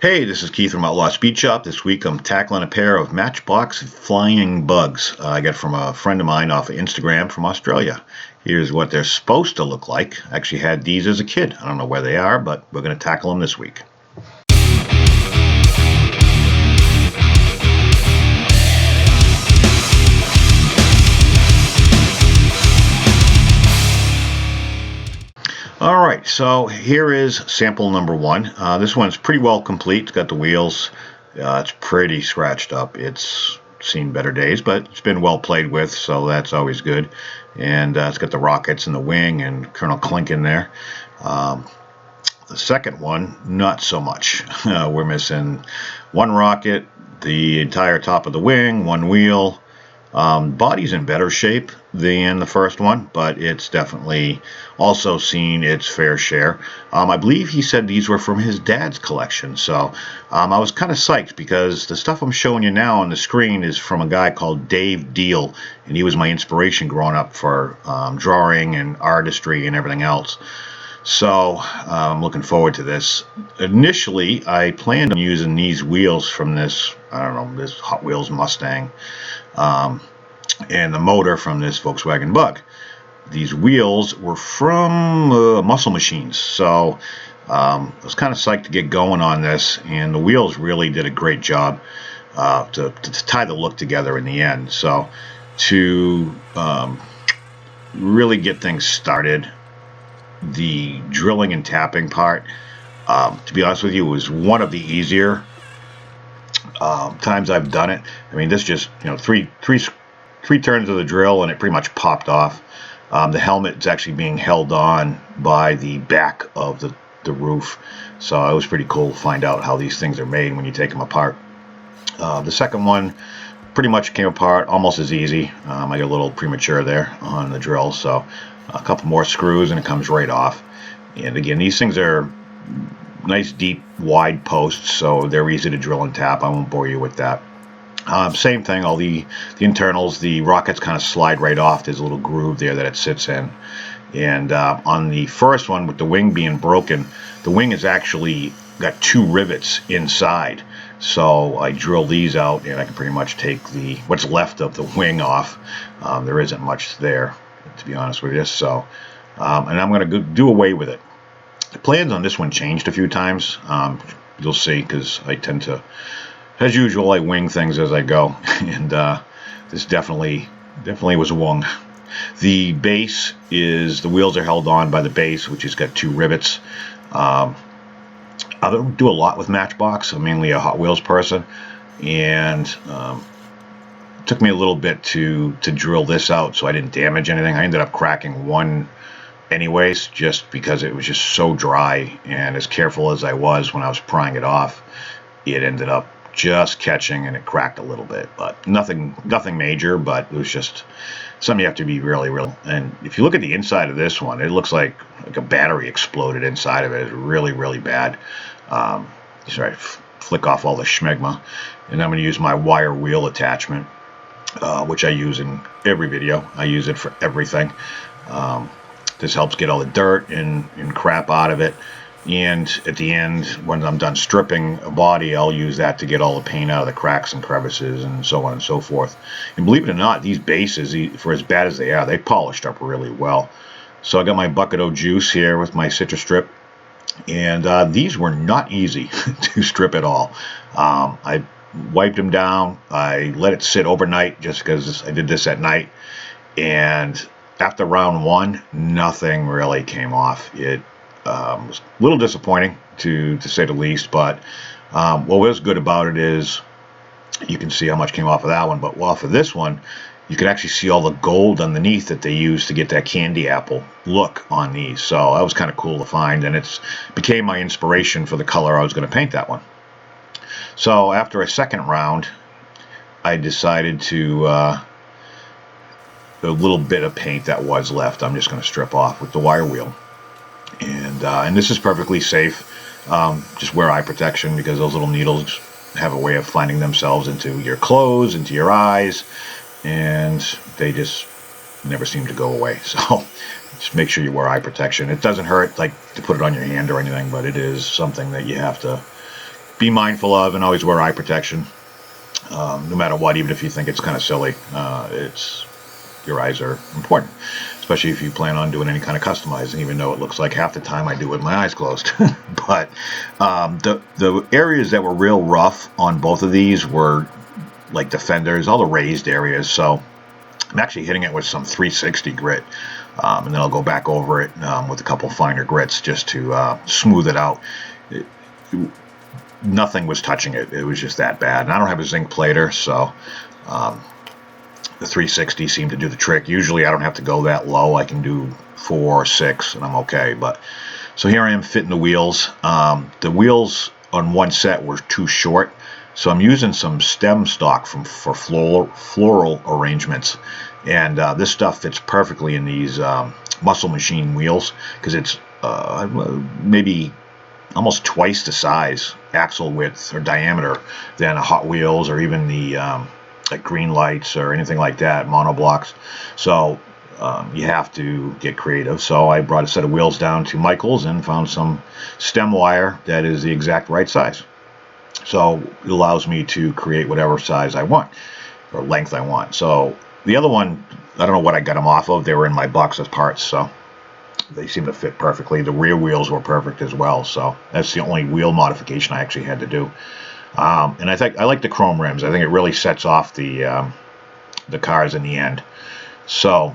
Hey, this is Keith from Outlaw Speed Shop. This week I'm tackling a pair of Matchbox flying bugs I got from a friend of mine off of Instagram from Australia. Here's what they're supposed to look like. I actually had these as a kid. I don't know where they are, but we're going to tackle them this week. All right, so here is sample number one. This one's pretty well complete. It's got the wheels. It's pretty scratched up. It's seen better days, but it's been well played with, so that's always good. And it's got the rockets in the wing and Colonel Clink in there. The second one, not so much. We're missing one rocket, the entire top of the wing, one wheel. Body's in better shape than the first one, but it's definitely also seen its fair share. I believe he said these were from his dad's collection, so I was kind of psyched because the stuff I'm showing you now on the screen is from a guy called Dave Deal, and he was my inspiration growing up for drawing and artistry and everything else. So I'm looking forward to this. Initially, I planned on using these wheels from this, I don't know, this Hot Wheels Mustang, and the motor from this Volkswagen Bug. These wheels were from Muscle Machines, so I was kind of psyched to get going on this, and the wheels really did a great job to tie the look together in the end. So to really get things started, the drilling and tapping part, to be honest with you, was one of the easier times I've done it. I mean, this just, three turns of the drill and it pretty much popped off. The helmet is actually being held on by the back of the roof, so it was pretty cool to find out how these things are made when you take them apart. The second one pretty much came apart almost as easy. I got a little premature there on the drill, so a couple more screws and it comes right off. And again, these things are nice, deep, wide posts, so they're easy to drill and tap. I won't bore you with that. Same thing, all the internals, the rockets kind of slide right off. There's a little groove there that it sits in. And on the first one, with the wing being broken, the wing has actually got two rivets inside. So I drill these out and I can pretty much take what's left of the wing off. There isn't much there, to be honest with you. So, and I'm going to do away with it. The plans on this one changed a few times. You'll see, because I tend to, as usual, I wing things as I go, and this definitely was wrong. The base is, the wheels are held on by the base, which has got two rivets. I don't do a lot with Matchbox. I'm mainly a Hot Wheels person, and it took me a little bit to drill this out so I didn't damage anything. I ended up cracking one anyways, just because it was just so dry, and as careful as I was when I was prying it off, it ended up just catching and it cracked a little bit, but nothing major, but it was just something you have to be really. And if you look at the inside of this one, it looks like a battery exploded inside of it. It's really bad. Just try to flick off all the schmegma, and I'm going to use my wire wheel attachment, which I use in every video. I use it for everything. This helps get all the dirt and crap out of it. And at the end, when I'm done stripping a body, I'll use that to get all the paint out of the cracks and crevices and so on and so forth. And believe it or not, these bases, for as bad as they are, they polished up really well. So I got my bucket of juice here with my citrus strip. And these were not easy to strip at all. I wiped them down. I let it sit overnight just because I did this at night. And after round one, nothing really came off. It was a little disappointing, to say the least, but what was good about it is you can see how much came off of that one, but off of this one, you can actually see all the gold underneath that they used to get that candy apple look on these. So that was kind of cool to find, and it became my inspiration for the color I was going to paint that one. So after a second round, I decided to the little bit of paint that was left, I'm just going to strip off with the wire wheel. And this is perfectly safe. Just wear eye protection, because those little needles have a way of finding themselves into your clothes, into your eyes, and they just never seem to go away. So just make sure you wear eye protection. It doesn't hurt like to put it on your hand or anything, but it is something that you have to be mindful of, and always wear eye protection, no matter what, even if you think it's kind of silly. Your eyes are important, especially if you plan on doing any kind of customizing, even though it looks like half the time I do it with my eyes closed. But the areas that were real rough on both of these were like the fenders, all the raised areas. So I'm actually hitting it with some 360 grit, and then I'll go back over it with a couple finer grits just to smooth it out. Nothing was touching it. It was just that bad. And I don't have a zinc plater, so the 360 seemed to do the trick. Usually I don't have to go that low. I can do 4 or 6 and I'm okay. But so here I am fitting the wheels. The wheels on one set were too short, so I'm using some stem stock for floral arrangements. And this stuff fits perfectly in these muscle machine wheels because it's maybe almost twice the size, axle width or diameter, than a Hot Wheels or even the like green lights or anything like that, monoblocks. So you have to get creative. So I brought a set of wheels down to Michael's and found some stem wire that is the exact right size. So it allows me to create whatever size I want or length I want. So the other one, I don't know what I got them off of. They were in my box of parts, so they seem to fit perfectly. The rear wheels were perfect as well. So that's the only wheel modification I actually had to do. And I like the chrome rims. I think it really sets off the cars in the end. So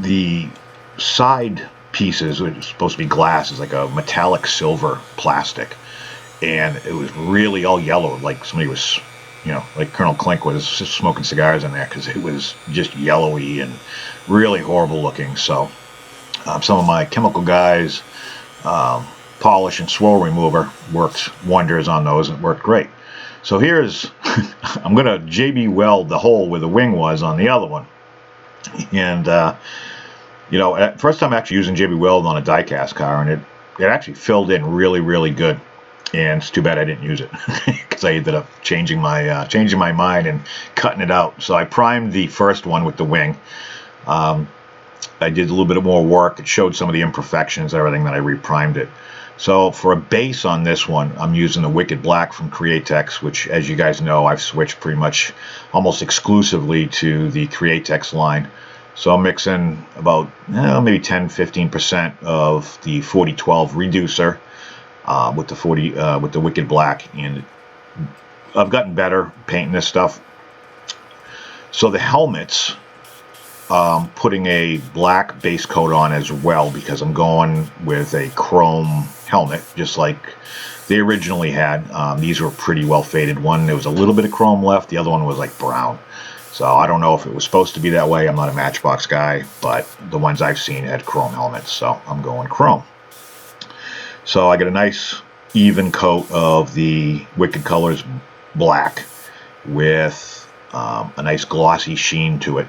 the side pieces, which is supposed to be glass, is like a metallic silver plastic, and it was really all yellow, like somebody was, like Colonel Klink was smoking cigars in there, because it was just yellowy and really horrible looking. So some of my chemical guys, polish and swirl remover, worked wonders on those, and it worked great. So here's I'm gonna JB weld the hole where the wing was on the other one. And at first time actually using JB weld on a die-cast car, and it actually filled in really good. And it's too bad I didn't use it, because I ended up changing my mind and cutting it out. So I primed the first one with the wing. I did a little bit more work. It showed some of the imperfections, everything, that I reprimed it. So for a base on this one, I'm using the Wicked Black from Createx, which, as you guys know, I've switched pretty much almost exclusively to the Createx line. So I'm mixing about maybe 10-15% of the 4012 reducer with the Wicked Black, and I've gotten better painting this stuff. So the helmets, putting a black base coat on as well, because I'm going with a chrome helmet, just like they originally had. These were pretty well faded. One, there was a little bit of chrome left. The other one was like brown. So I don't know if it was supposed to be that way. I'm not a Matchbox guy, but the ones I've seen had chrome helmets, so I'm going chrome. So I get a nice even coat of the Wicked Colors black with a nice glossy sheen to it,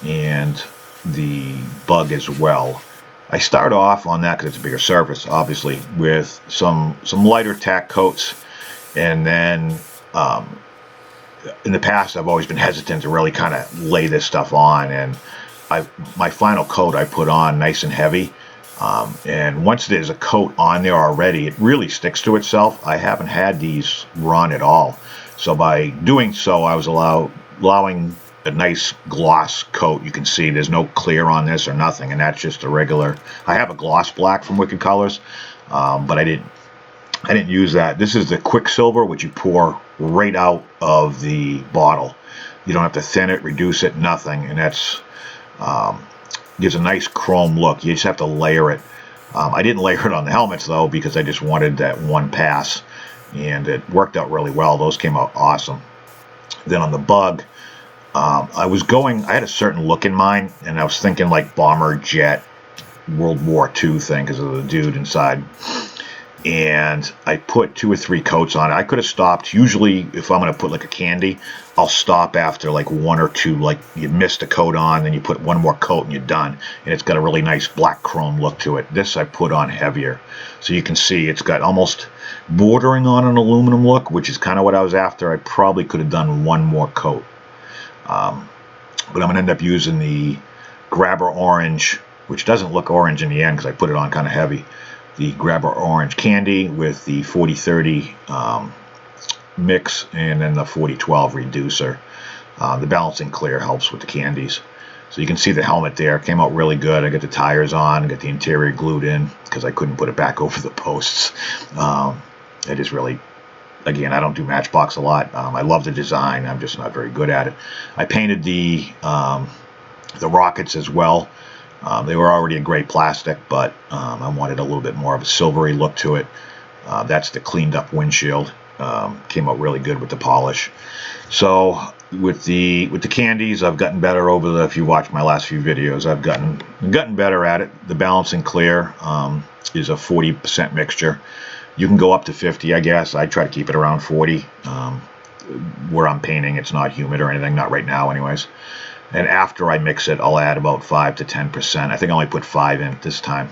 and the bug as well. I start off on that because it's a bigger surface, obviously, with some lighter tack coats, and then in the past I've always been hesitant to really kind of lay this stuff on, and my final coat I put on nice and heavy, and once there's a coat on there already, it really sticks to itself. I haven't had these run at all, so by doing so I was allowing a nice gloss coat. You can see there's no clear on this or nothing, and that's just a regular. I have a gloss black from Wicked Colors, but I didn't use that. This is the Quicksilver, which you pour right out of the bottle. You don't have to thin it, reduce it, nothing, and that's gives a nice chrome look. You just have to layer it. I didn't layer it on the helmets though, because I just wanted that one pass, and it worked out really well. Those came out awesome. Then on the bug, I had a certain look in mind, and I was thinking like bomber jet World War II thing because of the dude inside. And I put 2 or 3 coats on it. I could have stopped. Usually, if I'm going to put like a candy, I'll stop after like 1 or 2. Like you missed a coat on, then you put 1 more coat and you're done. And it's got a really nice black chrome look to it. This I put on heavier. So you can see it's got almost bordering on an aluminum look, which is kind of what I was after. I probably could have done 1 more coat. But I'm going to end up using the Grabber Orange, which doesn't look orange in the end because I put it on kind of heavy. the Grabber Orange Candy with the 4030 mix, and then the 4012 reducer. The balancing clear helps with the candies. So you can see the helmet there. Came out really good. I got the tires on, got the interior glued in because I couldn't put it back over the posts. I just really, again, I don't do Matchbox a lot. I love the design. I'm just not very good at it. I painted the rockets as well. They were already a gray plastic, but I wanted a little bit more of a silvery look to it. That's the cleaned up windshield. Came out really good with the polish. So with the candies, I've gotten better over the, if you watch my last few videos, I've gotten better at it. The balancing clear is a 40% mixture. You can go up to 50, I guess. I try to keep it around 40. Where I'm painting, it's not humid or anything, not right now anyways. And after I mix it, I'll add about 5 to 10%. I think I only put 5 in this time.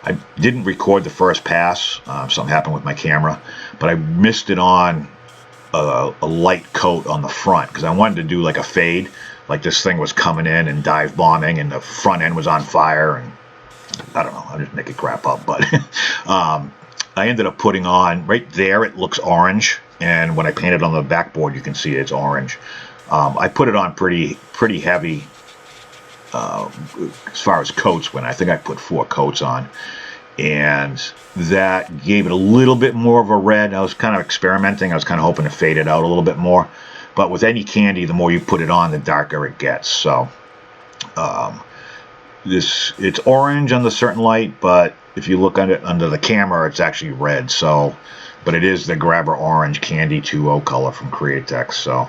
I didn't record the first pass. Something happened with my camera, but I missed it on a light coat on the front because I wanted to do like a fade, like this thing was coming in and dive bombing and the front end was on fire, and I don't know, I'm just making crap up, but I ended up putting on right there, it looks orange, and when I painted on the backboard you can see it's orange. I put it on pretty heavy as far as coats went. I think I put 4 coats on, and that gave it a little bit more of a red. I was kind of experimenting. I was kind of hoping to fade it out a little bit more, but with any candy, the more you put it on, the darker it gets. So it's orange on the certain light, but if you look at it under the camera, it's actually red. So, but it is the Grabber Orange Candy 2.0 color from Createx. So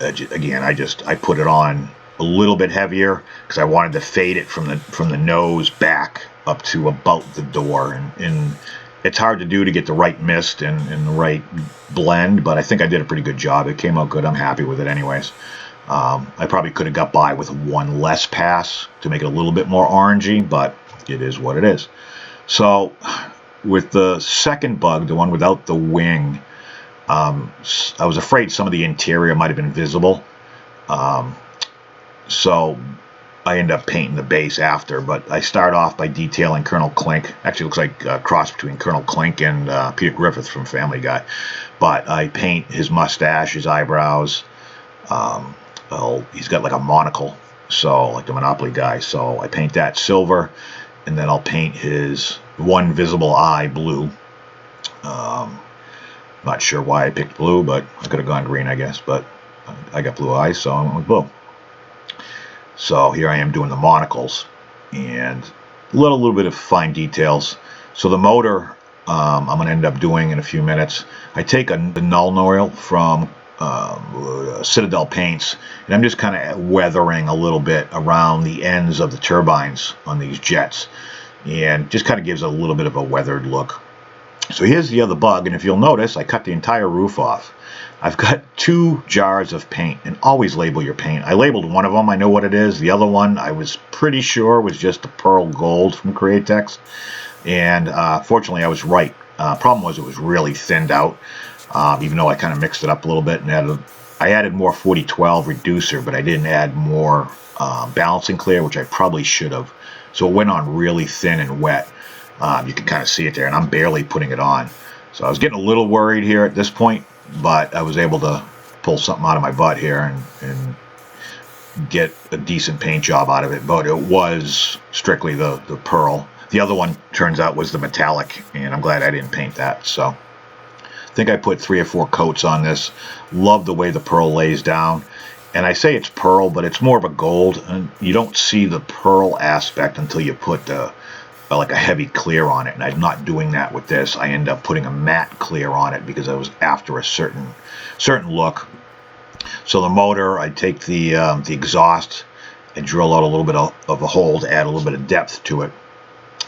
again, I put it on a little bit heavier because I wanted to fade it from the nose back up to about the door, and it's hard to do to get the right mist and the right blend, but I think I did a pretty good job. It came out good. I'm happy with it anyways. I probably could have got by with one less pass to make it a little bit more orangey, but it is what it is. So with the second bug, the one without the wing, I was afraid some of the interior might have been visible. So I end up painting the base after, but I start off by detailing Colonel Klink. Actually looks like a cross between Colonel Klink and Peter Griffith from Family Guy. But I paint his mustache, his eyebrows. He's got like a monocle, so like the Monopoly guy. So I paint that silver, and then I'll paint his one visible eye blue. Not sure why I picked blue, but I could have gone green, I guess. But I got blue eyes, so I went with blue. So here I am doing the monocles and a little bit of fine details. So the motor, I'm going to end up doing in a few minutes. I take the Null oil from Citadel Paints, and I'm just kind of weathering a little bit around the ends of the turbines on these jets, and just kind of gives a little bit of a weathered look. So here's the other bug, and if you'll notice, I cut the entire roof off. I've got 2 jars of paint, and always label your paint. I labeled one of them, I know what it is. The other one, I was pretty sure was just the Pearl Gold from Createx, and fortunately I was right. Problem was it was really thinned out, even though I kind of mixed it up a little bit and I added more 4012 reducer, but I didn't add more balancing clear, which I probably should have. So it went on really thin and wet. You can kind of see it there, and I'm barely putting it on. So I was getting a little worried here at this point, but I was able to pull something out of my butt here and get a decent paint job out of it. But it was strictly the pearl. The other one, turns out, was the metallic, and I'm glad I didn't paint that. So I think I put 3 or 4 coats on this. Love the way the pearl lays down. And I say it's pearl, but it's more of a gold, and you don't see the pearl aspect until you put like a heavy clear on it, and I'm not doing that with this. I end up putting a matte clear on it because I was after a certain look. So the motor, I take the exhaust and drill out a little bit of a hole to add a little bit of depth to it,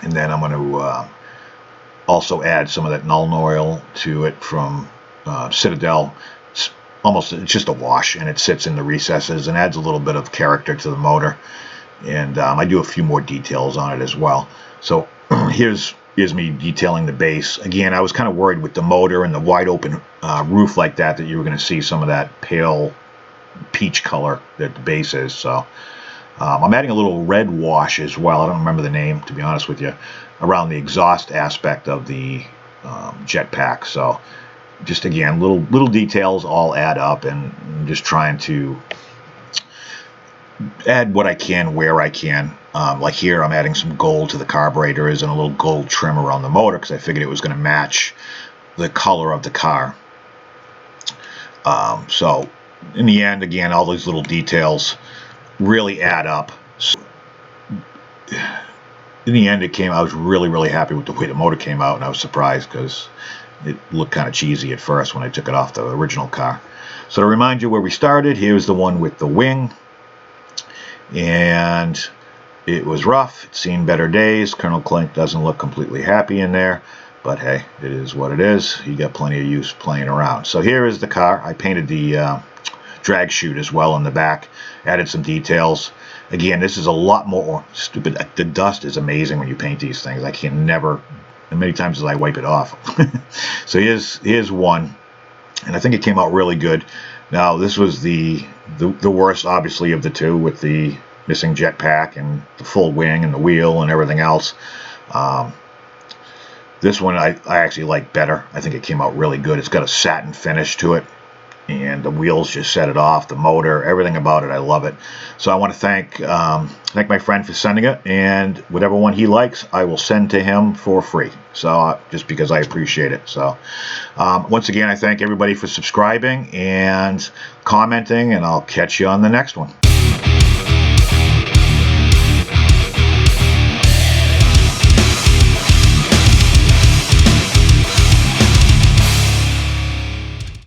and then I'm going to also add some of that Null oil to it from Citadel. It's just a wash, and it sits in the recesses and adds a little bit of character to the motor. And I do a few more details on it as well. So here's me detailing the base. Again, I was kind of worried with the motor and the wide open roof like that you were going to see some of that pale peach color that the base is. So I'm adding a little red wash as well. I don't remember the name, to be honest with you, around the exhaust aspect of the jetpack. So just again, little details all add up, and I'm just trying to add what I can where I can. Like here, I'm adding some gold to the carburetors and a little gold trim around the motor because I figured it was going to match the color of the car. So in the end, again, all these little details really add up. So in the end, I was really happy with the way the motor came out, and I was surprised because it looked kind of cheesy at first when I took it off the original car. So to remind you where we started, here's the one with the wing, and it was rough. It's seen better days. Colonel Clink doesn't look completely happy in there, but hey, it is what it is. You got plenty of use playing around. So here is the car. I painted the drag chute as well in the back, added some details. Again, this is a lot more stupid. The dust is amazing when you paint these things. I can never, as many times as I wipe it off. So here's one, and I think it came out really good. Now this was the worst, obviously, of the two, with the missing jetpack and the full wing and the wheel and everything else. This one I actually like better. I think it came out really good. It's got a satin finish to it, and the wheels just set it off. The motor, everything about it, I love it. So I want to thank my friend for sending it, and whatever one he likes, I will send to him for free. So just because I appreciate it. So once again, I thank everybody for subscribing and commenting, and I'll catch you on the next one.